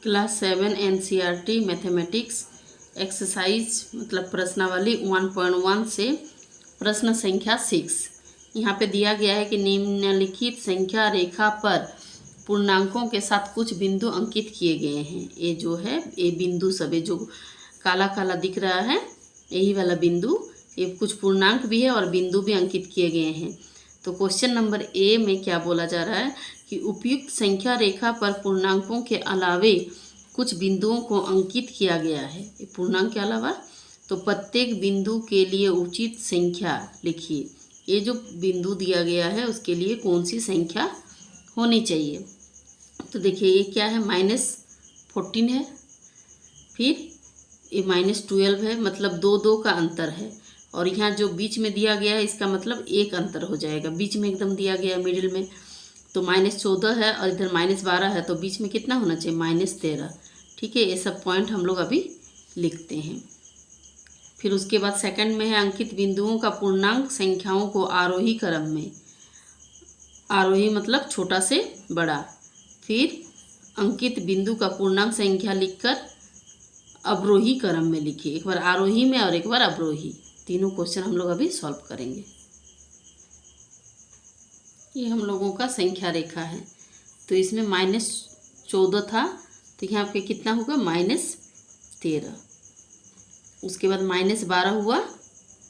Class 7 NCERT mathematics exercise मतलब प्रश्नावली 1.1 से प्रश्न संख्या 6। यहाँ पे दिया गया है कि निम्नलिखित संख्या रेखा पर पूर्णांकों के साथ कुछ बिंदु अंकित किए गए हैं। ये जो है ये बिंदु सब, ये जो काला काला दिख रहा है यही वाला बिंदु, ये कुछ पूर्णांक भी है और बिंदु भी अंकित किए गए हैं। तो क्वेश्चन नंबर ए में क्या बोला जा रहा है कि उपयुक्त संख्या रेखा पर पूर्णांकों के अलावे कुछ बिंदुओं को अंकित किया गया है। पूर्णांक के अलावा तो प्रत्येक बिंदु के लिए उचित संख्या लिखिए। ये जो बिंदु दिया गया है उसके लिए कौन सी संख्या होनी चाहिए। तो देखिए ये क्या है, -14 है, फिर ये -12 है, मतलब दो का अंतर है। और यहाँ जो बीच में दिया गया है इसका मतलब एक अंतर हो जाएगा, बीच में एकदम दिया गया है मिडिल में। तो -14 है और इधर -12 है, तो बीच में कितना होना चाहिए, -13। ठीक है, ये सब पॉइंट हम लोग अभी लिखते हैं। फिर उसके बाद सेकंड में है अंकित बिंदुओं का पूर्णांक संख्याओं को आरोही क्रम में, आरोही मतलब छोटा से बड़ा, फिर अंकित बिंदु का पूर्णांक संख्या लिखकर अवरोही क्रम में लिखिए। एक बार आरोही में और एक बार अवरोही, तीनों क्वेश्चन हम लोग अभी सॉल्व करेंगे। ये हम लोगों का संख्या रेखा है, तो इसमें -14 था, तो यहाँ पे कितना होगा, -13। उसके बाद -12 हुआ,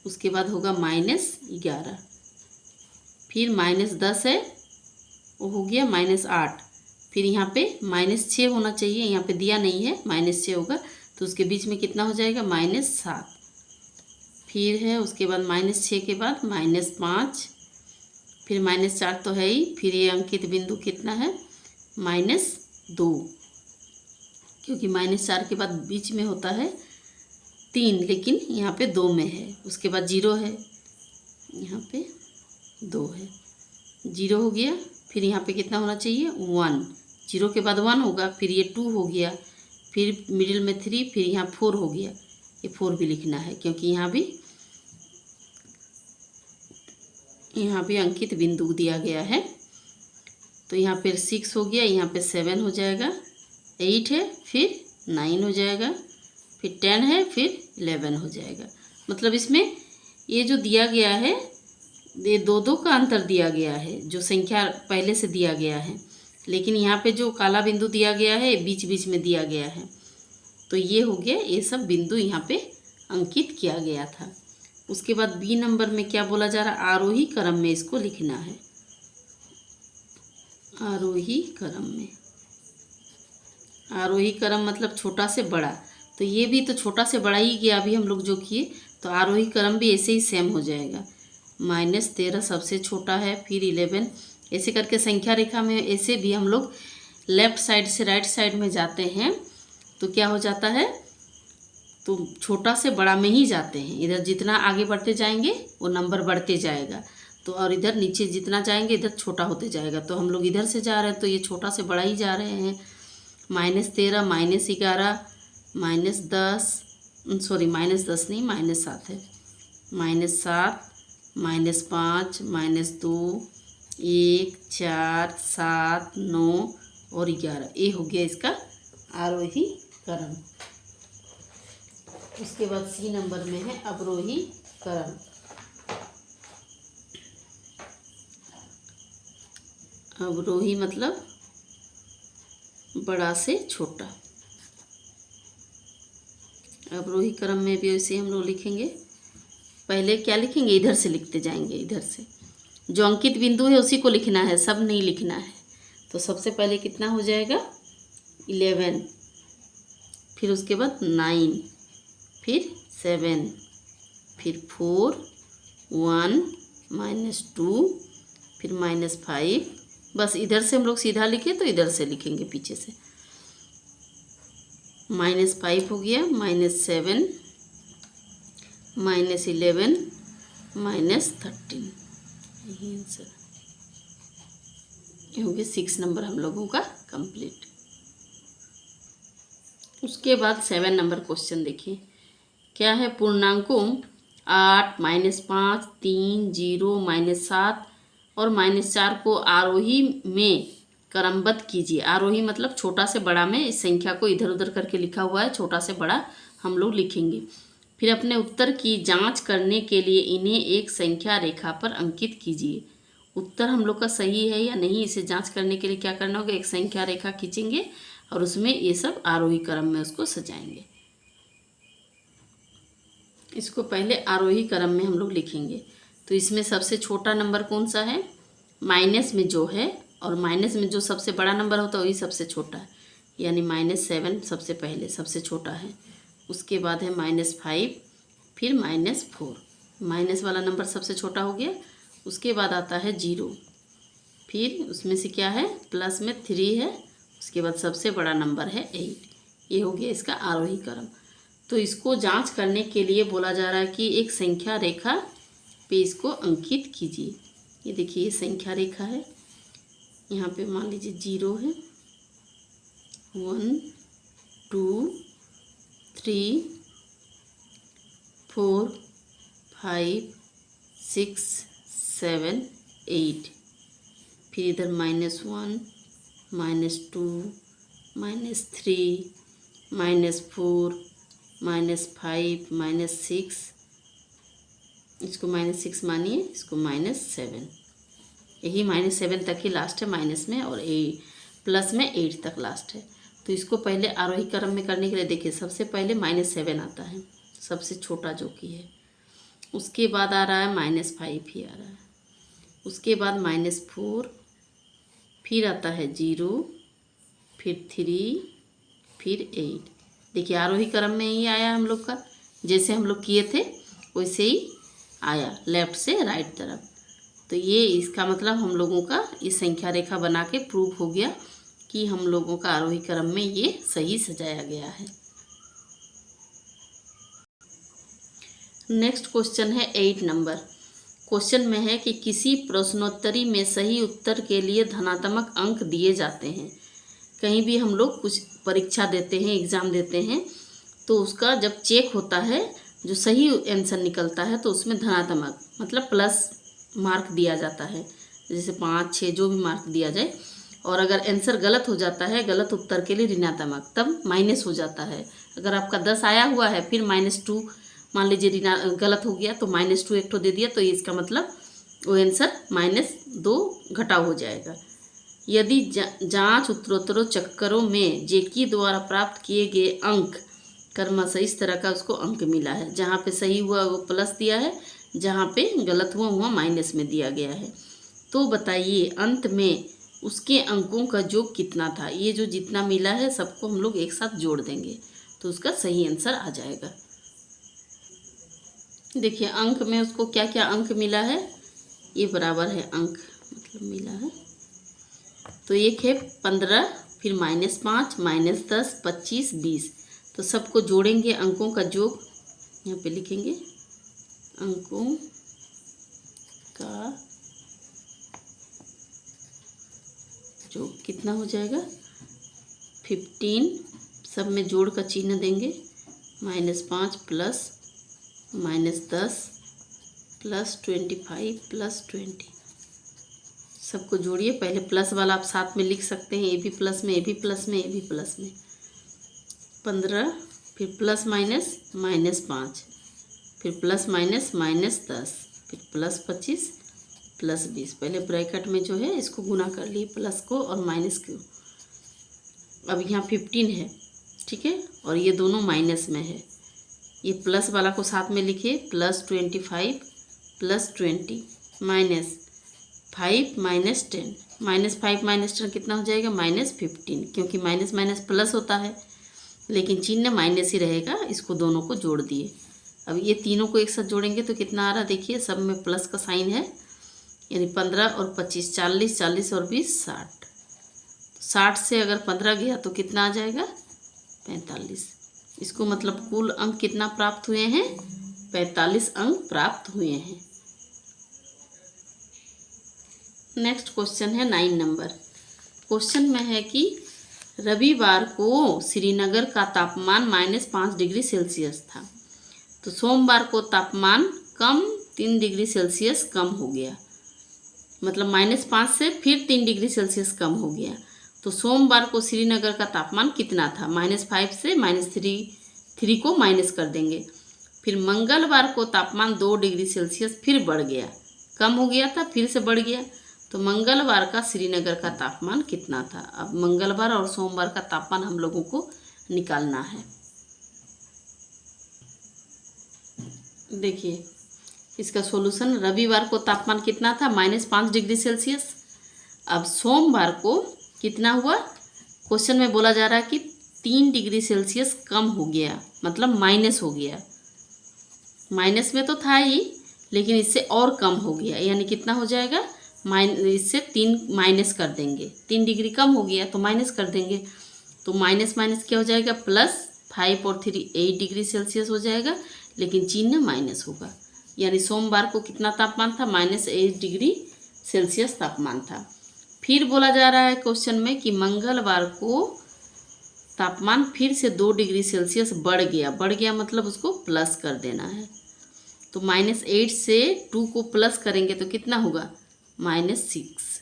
उसके बाद होगा -11, फिर -10 है, वो हो गया -8, फिर यहाँ पे -6 होना चाहिए, यहाँ पे दिया नहीं है, -6 होगा, तो उसके बीच में कितना हो जाएगा, -7, फिर है उसके बाद -6 के बाद -5, फिर -4 तो है ही, फिर ये अंकित बिंदु कितना है, -2, क्योंकि -4 के बाद बीच में होता है 3, लेकिन यहाँ पे 2 में है। उसके बाद 0 है, यहाँ पे 2 है, 0 हो गया, फिर यहाँ पे कितना होना चाहिए, 1, 0 के बाद 1 होगा, फिर ये 2 हो गया, फिर मिडिल में 3, फिर यहाँ 4 हो गया, ये 4 भी लिखना है क्योंकि यहाँ भी अंकित बिंदु दिया गया है। तो यहाँ पर 6 हो गया, यहाँ पे 7 हो जाएगा, 8 है, फिर 9 हो जाएगा, फिर 10 है, फिर 11 हो जाएगा। मतलब इसमें ये जो दिया गया है ये 2 का अंतर दिया गया है, जो संख्या पहले से दिया गया है, लेकिन यहाँ पे जो काला बिंदु दिया गया है बीच बीच में दिया गया है। तो ये हो गया, ये सब बिंदु यहाँ पे अंकित किया गया था। उसके बाद बी नंबर में क्या बोला जा रहा है, आरोही क्रम में इसको लिखना है, आरोही क्रम में। आरोही क्रम मतलब छोटा से बड़ा, तो ये भी तो छोटा से बड़ा ही किया अभी हम लोग जो किए, तो आरोही क्रम भी ऐसे ही सेम हो जाएगा। -13 सबसे छोटा है, फिर 11, ऐसे करके संख्या रेखा में ऐसे भी हम लोग लेफ़्ट साइड से राइट साइड में जाते हैं तो क्या हो जाता है, तो छोटा से बड़ा में ही जाते हैं। इधर जितना आगे बढ़ते जाएंगे वो नंबर बढ़ते जाएगा, तो और इधर नीचे जितना जाएंगे इधर छोटा होते जाएगा। तो हम लोग इधर से जा रहे हैं तो ये छोटा से बड़ा ही जा रहे हैं। -13, -11, -10, सॉरी -10 नहीं, -7 है, -7, -5, -2, 1, 4, 7, 9 और 11, ये हो गया इसका आरोही क्रम। उसके बाद सी नंबर में है अवरोही क्रम। अवरोही मतलब बड़ा से छोटा। अवरोही क्रम में भी वैसे हम लोग लिखेंगे, पहले क्या लिखेंगे, इधर से लिखते जाएंगे, इधर से जो अंकित बिंदु है उसी को लिखना है, सब नहीं लिखना है। तो सबसे पहले कितना हो जाएगा, 11, फिर उसके बाद 9, फिर 7, फिर 4, 1, -2, फिर -5। बस इधर से हम लोग सीधा लिखे तो इधर से लिखेंगे पीछे से। -5 हो गया, -7, -11, -13, यही आंसर। ये हो गया 6 नंबर हम लोगों का कंप्लीट। उसके बाद 7 नंबर क्वेश्चन देखिए क्या है, पूर्णांकों 8, -5, 3, 0, -7 और -4 को आरोही में क्रमबद्ध कीजिए। आरोही मतलब छोटा से बड़ा में इस संख्या को इधर उधर करके लिखा हुआ है, छोटा से बड़ा हम लोग लिखेंगे। फिर अपने उत्तर की जांच करने के लिए इन्हें एक संख्या रेखा पर अंकित कीजिए। उत्तर हम लोग का सही है या नहीं, इसे जांच करने के लिए क्या करना होगा, एक संख्या रेखा खींचेंगे और उसमें ये सब आरोही क्रम में उसको सजाएंगे। इसको पहले आरोही क्रम में हम लोग लिखेंगे। तो इसमें सबसे छोटा नंबर कौन सा है, माइनस में जो है, और माइनस में जो सबसे बड़ा नंबर होता है वही सबसे छोटा है, यानी -7 सबसे पहले सबसे छोटा है। उसके बाद है -5, फिर -4, माइनस वाला नंबर सबसे छोटा हो गया। उसके बाद आता है 0, फिर उसमें से क्या है, प्लस में 3 है, उसके बाद सबसे बड़ा नंबर है 8। ये हो गया इसका आरोही क्रम। तो इसको जांच करने के लिए बोला जा रहा है कि एक संख्या रेखा पे इसको अंकित कीजिए। ये देखिए, ये संख्या रेखा है, यहाँ पे मान लीजिए 0 है, 1 2 3 4 5 6 7 8, फिर इधर -1 -2 -3 -4 -5 -6, इसको -6 मानिए, इसको -7, यही -7 तक ही लास्ट है माइनस में, और प्लस में 8 तक लास्ट है। तो इसको पहले आरोही क्रम में करने के लिए देखिए, सबसे पहले -7 आता है, सबसे छोटा जो कि है। उसके बाद आ रहा है -5 ही आ रहा है, उसके बाद -4, फिर आता है 0, फिर 3, फिर 8। देखिए आरोही क्रम में ही आया हम लोग का, जैसे हम लोग किए थे वैसे ही आया, लेफ्ट से राइट तरफ। तो ये इसका मतलब हम लोगों का इस संख्या रेखा बना के प्रूव हो गया कि हम लोगों का आरोही क्रम में ये सही सजाया गया है। नेक्स्ट क्वेश्चन है 8 नंबर। क्वेश्चन में है कि किसी प्रश्नोत्तरी में सही उत्तर के लिए धनात्मक अंक दिए जाते हैं। कहीं भी हम लोग कुछ परीक्षा देते हैं, एग्ज़ाम देते हैं, तो उसका जब चेक होता है, जो सही आंसर निकलता है तो उसमें धनात्मक मतलब प्लस मार्क दिया जाता है, जैसे 5 6 जो भी मार्क दिया जाए। और अगर आंसर गलत हो जाता है, गलत उत्तर के लिए ऋणात्मक, तब माइनस हो जाता है। अगर आपका 10 आया हुआ है, फिर -2 मान लीजिए गलत हो गया, तो -2 एक ठो दे दिया, तो इसका मतलब वो आंसर -2 घटाव हो जाएगा। यदि जांच उत्तरोत्तर चक्करों में जेकी द्वारा प्राप्त किए गए अंक क्रमशः इस तरह का उसको अंक मिला है, जहाँ पे सही हुआ वो प्लस दिया है, जहाँ पे गलत हुआ माइनस में दिया गया है, तो बताइए अंत में उसके अंकों का योग कितना था। ये जो जितना मिला है सबको हम लोग एक साथ जोड़ देंगे तो उसका सही आंसर आ जाएगा। देखिए अंक में उसको क्या क्या अंक मिला है, ये बराबर है अंक मतलब मिला है, तो एक है 15, फिर -5 -10 25 20, तो सबको जोड़ेंगे, अंकों का योग यहाँ पे लिखेंगे, अंकों का योग कितना हो जाएगा 15, सब में जोड़ का चिन्ह देंगे, -5 प्लस -10 प्लस 25 प्लस 20, सबको जोड़िए। पहले प्लस वाला आप साथ में लिख सकते हैं, ए भी प्लस में, ए भी प्लस में, ए भी प्लस में। 15, फिर प्लस माइनस -5, फिर प्लस माइनस -10, फिर प्लस 25 प्लस 20। पहले ब्रैकेट में जो है इसको गुना कर लिए, प्लस को और माइनस को। अब यहाँ 15 है, ठीक है, और ये दोनों माइनस में है, ये प्लस वाला को साथ में लिखिए, +25 प्लस 20 -5 -10, -5 -10 कितना हो जाएगा -15, क्योंकि माइनस माइनस प्लस होता है लेकिन चिन्ह माइनस ही रहेगा। इसको दोनों को जोड़ दिए। अब ये तीनों को एक साथ जोड़ेंगे तो कितना आ रहा, देखिए सब में प्लस का साइन है, यानी 15 और 25 40, 40 और 20 60। 60 से अगर 15 गया तो कितना आ जाएगा 45। इसको मतलब कुल अंक कितना प्राप्त हुए हैं, 45 अंक प्राप्त हुए हैं। नेक्स्ट क्वेश्चन है 9 नंबर। क्वेश्चन में है कि रविवार को श्रीनगर का तापमान -5 डिग्री सेल्सियस था, तो सोमवार को तापमान कम 3 डिग्री सेल्सियस कम हो गया। मतलब -5 से फिर 3 डिग्री सेल्सियस कम हो गया। तो सोमवार को श्रीनगर का तापमान कितना था? -5 से -3 को माइनस कर देंगे। फिर मंगलवार को तापमान 2 डिग्री सेल्सियस फिर बढ़ गया, कम हो गया था फिर से बढ़ गया। तो मंगलवार का श्रीनगर का तापमान कितना था? अब मंगलवार और सोमवार का तापमान हम लोगों को निकालना है। देखिए इसका सॉल्यूशन, रविवार को तापमान कितना था? -5 डिग्री सेल्सियस। अब सोमवार को कितना हुआ? क्वेश्चन में बोला जा रहा है कि 3 डिग्री सेल्सियस कम हो गया, मतलब माइनस हो गया। माइनस में तो था ही, लेकिन इससे और कम हो गया, यानी कितना हो जाएगा? इससे 3 माइनस कर देंगे। 3 डिग्री कम हो गया तो माइनस कर देंगे। तो माइनस माइनस क्या हो जाएगा? +5 और 3 8 डिग्री सेल्सियस हो जाएगा, लेकिन चिन्ह माइनस होगा। यानी सोमवार को कितना तापमान था? -8 डिग्री सेल्सियस तापमान था। फिर बोला जा रहा है क्वेश्चन में कि मंगलवार को तापमान फिर से 2 डिग्री सेल्सियस बढ़ गया। बढ़ गया मतलब उसको प्लस कर देना है। तो -8 से 2 को प्लस करेंगे तो कितना होगा? -6,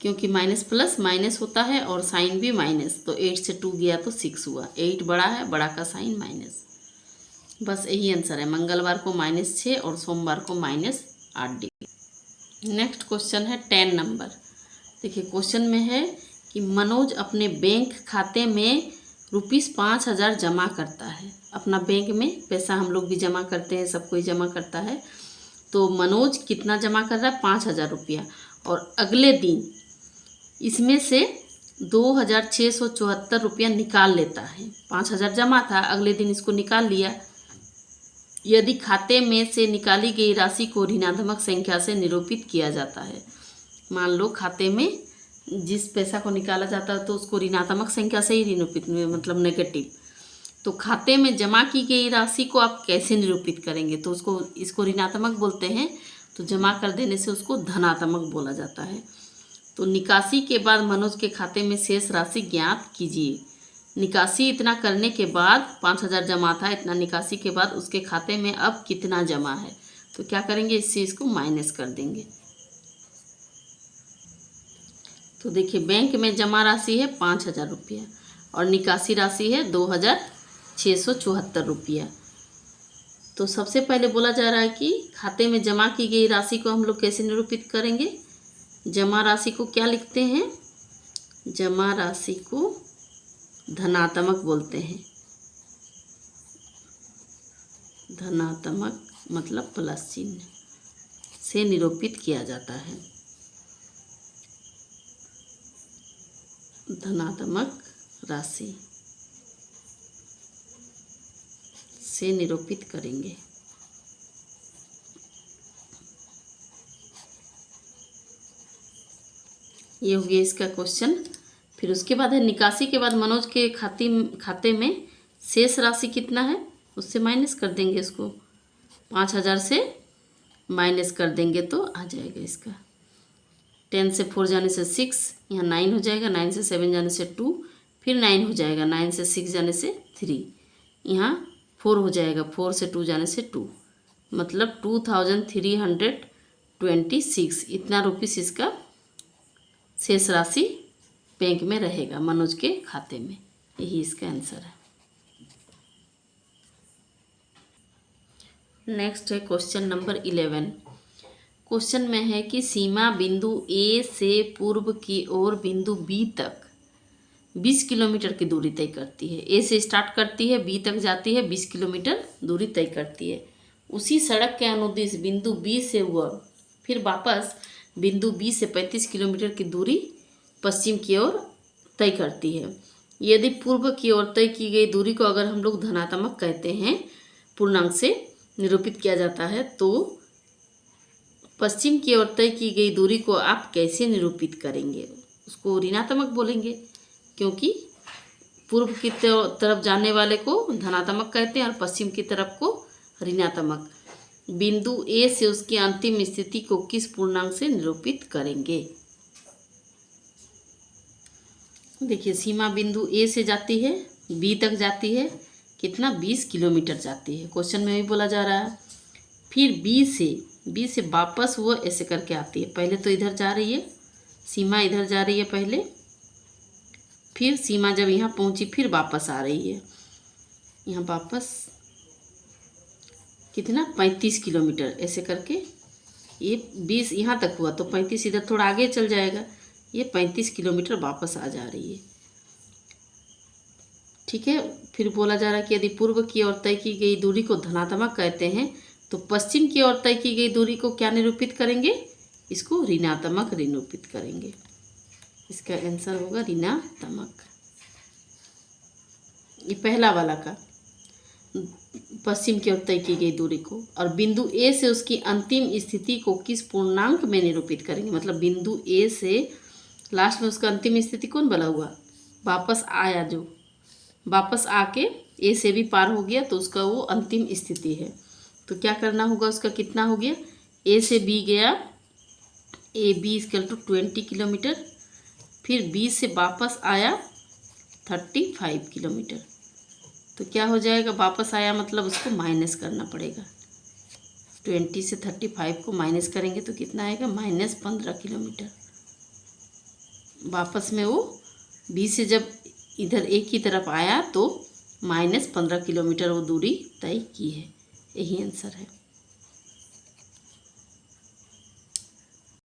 क्योंकि माइनस प्लस माइनस होता है और साइन भी माइनस। तो 8 से 2 गया तो 6 हुआ। 8 बड़ा है, बड़ा का साइन माइनस। बस यही आंसर है। मंगलवार को -6 और सोमवार को -8 डिग्री। नेक्स्ट क्वेश्चन है 10 नंबर। देखिए क्वेश्चन में है कि मनोज अपने बैंक खाते में ₹5000 जमा करता है। अपना बैंक में पैसा हम लोग भी जमा करते हैं, सब कोई जमा करता है। तो मनोज कितना जमा कर रहा है? 5000 रुपया। और अगले दिन इसमें से 2674 रुपया निकाल लेता है। 5000 जमा था, अगले दिन इसको निकाल लिया। यदि खाते में से निकाली गई राशि को ऋणात्मक संख्या से निरूपित किया जाता है। मान लो खाते में जिस पैसा को निकाला जाता है तो उसको ऋणात्मक संख्या से ही निरूपित, मतलब नेगेटिव। तो खाते में जमा की गई राशि को आप कैसे निरूपित करेंगे? तो इसको ऋणात्मक बोलते हैं, तो जमा कर देने से उसको धनात्मक बोला जाता है। तो निकासी के बाद मनोज के खाते में शेष राशि ज्ञात कीजिए। निकासी इतना करने के बाद 5000 जमा था, इतना निकासी के बाद उसके खाते में अब कितना जमा है? तो क्या करेंगे? इससे इसको माइनस कर देंगे। तो देखिए बैंक में जमा राशि है 5000 रुपया और निकासी राशि है 2674 रुपया। तो सबसे पहले बोला जा रहा है कि खाते में जमा की गई राशि को हम लोग कैसे निरूपित करेंगे? जमा राशि को क्या लिखते हैं? जमा राशि को धनात्मक बोलते हैं। धनात्मक मतलब प्लस चिन्ह से निरूपित किया जाता है। धनात्मक राशि से निरूपित करेंगे। ये हो गया इसका क्वेश्चन। फिर उसके बाद है निकासी के बाद मनोज के खाते में शेष राशि कितना है? उससे माइनस कर देंगे। इसको 5000 से माइनस कर देंगे तो आ जाएगा इसका 10 से 4 जाने से 6, यहाँ 9 हो जाएगा। 9 से 7 जाने से 2, फिर 9 हो जाएगा। 9 से 6 जाने से 3, यहाँ 4 हो जाएगा। 4 से 2 जाने से 2, मतलब 2326 इतना रुपीस इसका शेष राशि बैंक में रहेगा मनोज के खाते में। यही इसका आंसर है। नेक्स्ट है क्वेश्चन नंबर 11। क्वेश्चन में है कि सीमा बिंदु ए से पूर्व की ओर बिंदु बी तक 20 किलोमीटर की दूरी तय करती है। ए से स्टार्ट करती है, बी तक जाती है, 20 किलोमीटर दूरी तय करती है। उसी सड़क के अनुदिश बिंदु बी से वह फिर वापस बिंदु बी से 35 किलोमीटर की दूरी पश्चिम की ओर तय करती है। यदि पूर्व की ओर तय की गई दूरी को अगर हम लोग धनात्मक कहते हैं, पूर्णांक से निरूपित किया जाता है, तो पश्चिम की ओर तय की गई दूरी को आप कैसे निरूपित करेंगे? उसको ऋणात्मक बोलेंगे, क्योंकि पूर्व की तरफ जाने वाले को धनात्मक कहते हैं और पश्चिम की तरफ को ऋणात्मक। बिंदु ए से उसकी अंतिम स्थिति को किस पूर्णांक से निरूपित करेंगे? देखिए सीमा बिंदु ए से जाती है, बी तक जाती है, कितना 20 किलोमीटर जाती है। क्वेश्चन में भी बोला जा रहा है। फिर बी से बी से वापस वो ऐसे करके आती है। पहले तो इधर जा रही है, सीमा इधर जा रही है पहले, फिर सीमा जब यहाँ पहुँची फिर वापस आ रही है। यहाँ वापस कितना 35 किलोमीटर ऐसे करके, ये 20 यहाँ तक हुआ तो 35 इधर थोड़ा आगे चल जाएगा, ये 35 किलोमीटर वापस आ जा रही है। ठीक है, फिर बोला जा रहा है कि यदि पूर्व की ओर तय की गई दूरी को धनात्मक कहते हैं तो पश्चिम की ओर तय की गई दूरी को क्या निरूपित करेंगे, इसको ऋणात्मक निरूपित करेंगे। इसका आंसर होगा ऋणात्मक। ये पहला वाला का पश्चिम की ओर तय की गई दूरी को, और बिंदु ए से उसकी अंतिम स्थिति को किस पूर्णांक में निरूपित करेंगे, मतलब बिंदु ए से लास्ट में उसका अंतिम स्थिति कौन बना हुआ, वापस आया, जो वापस आके ए से भी पार हो गया तो उसका वो अंतिम स्थिति है। तो क्या करना होगा, उसका कितना हो गया, ए से बी गया, A B equal to 20 kilometre, फिर बी से वापस आया 35 किलोमीटर। तो क्या हो जाएगा, वापस आया मतलब उसको माइनस करना पड़ेगा। 20 से 35 को माइनस करेंगे तो कितना आएगा, -15 किलोमीटर। वापस में वो बी से जब इधर ए की तरफ आया तो -15 किलोमीटर वो दूरी तय की है। यही आंसर है।